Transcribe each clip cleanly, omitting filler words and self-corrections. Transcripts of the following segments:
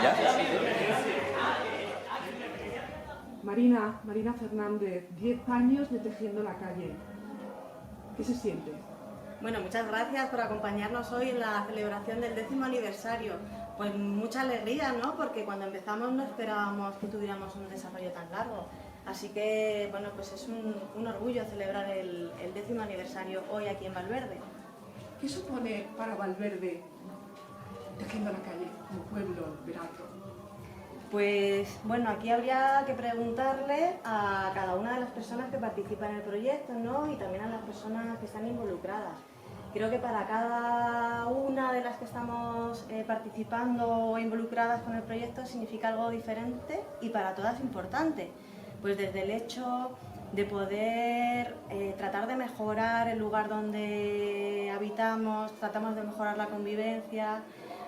¿Ya? Marina Fernández, 10 años de Tejiendo la Calle. ¿Qué se siente? Bueno, muchas gracias por acompañarnos hoy en la celebración del 10º aniversario. Pues mucha alegría, ¿no? Porque cuando empezamos no esperábamos que tuviéramos un desarrollo tan largo. Así que, bueno, pues es un orgullo celebrar el 10º aniversario hoy aquí en Valverde. ¿Qué supone para Valverde Tejiendo la Calle como pueblo verato? Pues bueno, aquí habría que preguntarle a cada una de las personas que participan en el proyecto, ¿no? Y también a las personas que están involucradas. Creo que para cada una de las que estamos participando o involucradas con el proyecto significa algo diferente y para todas importante. Pues desde el hecho de poder tratar de mejorar el lugar donde habitamos, tratamos de mejorar la convivencia,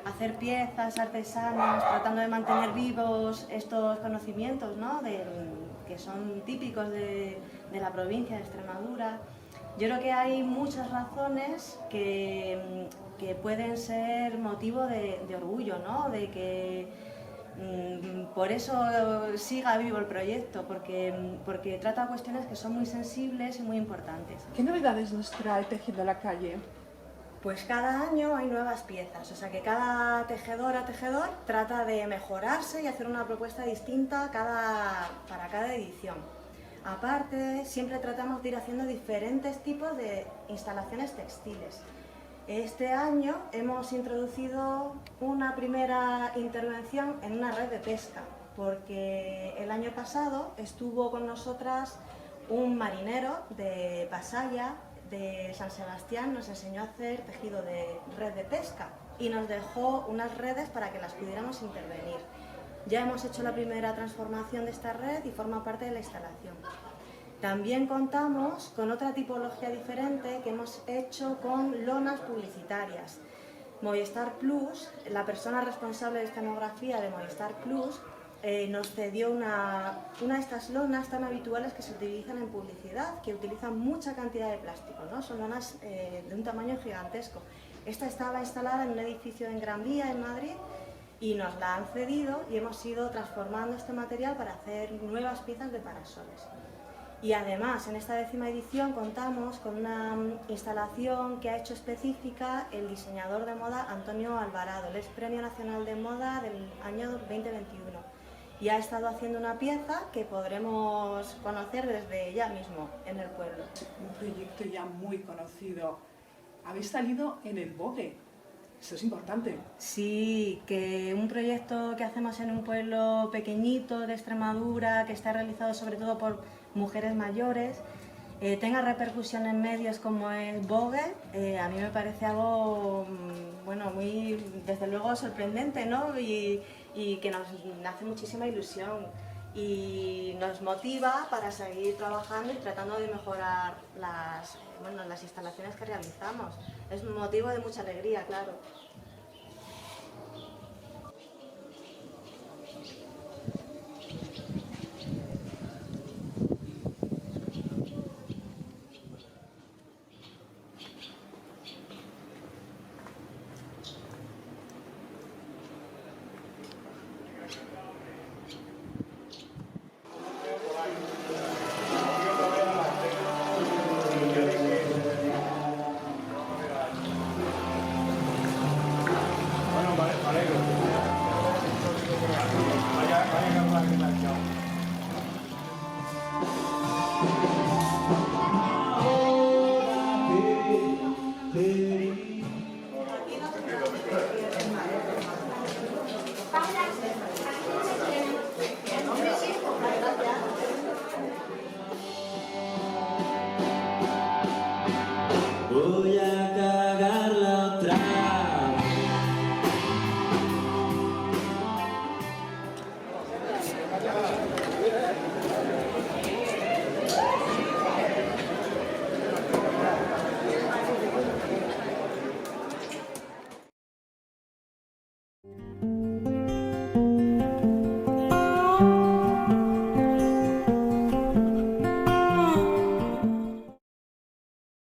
hacer piezas artesanas, tratando de mantener vivos estos conocimientos, ¿no? Que son típicos de la provincia de Extremadura. Yo creo que hay muchas razones que pueden ser motivo de orgullo, ¿no? De que por eso siga vivo el proyecto, porque trata cuestiones que son muy sensibles y muy importantes. ¿Qué novedades nos trae Tejiendo la Calle? Pues cada año hay nuevas piezas, o sea que cada tejedor trata de mejorarse y hacer una propuesta distinta para cada edición. Aparte, siempre tratamos de ir haciendo diferentes tipos de instalaciones textiles. Este año hemos introducido una primera intervención en una red de pesca, porque el año pasado estuvo con nosotras un marinero de Pasaya, de San Sebastián, nos enseñó a hacer tejido de red de pesca y nos dejó unas redes para que las pudiéramos intervenir. Ya hemos hecho la primera transformación de esta red y forma parte de la instalación. También contamos con otra tipología diferente que hemos hecho con lonas publicitarias. Movistar Plus, la persona responsable de escenografía de Movistar Plus, nos cedió una de estas lonas tan habituales que se utilizan en publicidad, que utilizan mucha cantidad de plástico, ¿no? Son lonas de un tamaño gigantesco. Esta estaba instalada en un edificio en Gran Vía, en Madrid, y nos la han cedido y hemos ido transformando este material para hacer nuevas piezas de parasoles. Y además, en esta 10ª edición contamos con una instalación que ha hecho específica el diseñador de moda Antonio Alvarado. Él es Premio Nacional de Moda del año 2021 y ha estado haciendo una pieza que podremos conocer desde ya mismo en el pueblo. Un proyecto ya muy conocido. Habéis salido en el Vogue. Eso es importante. Sí, que un proyecto que hacemos en un pueblo pequeñito de Extremadura, que está realizado sobre todo por mujeres mayores, tenga repercusión en medios como es Vogue, a mí me parece algo, bueno, muy, desde luego, sorprendente, ¿no? Y que nos hace muchísima ilusión y nos motiva para seguir trabajando y tratando de mejorar las instalaciones que realizamos. Es un motivo de mucha alegría, claro. Voy a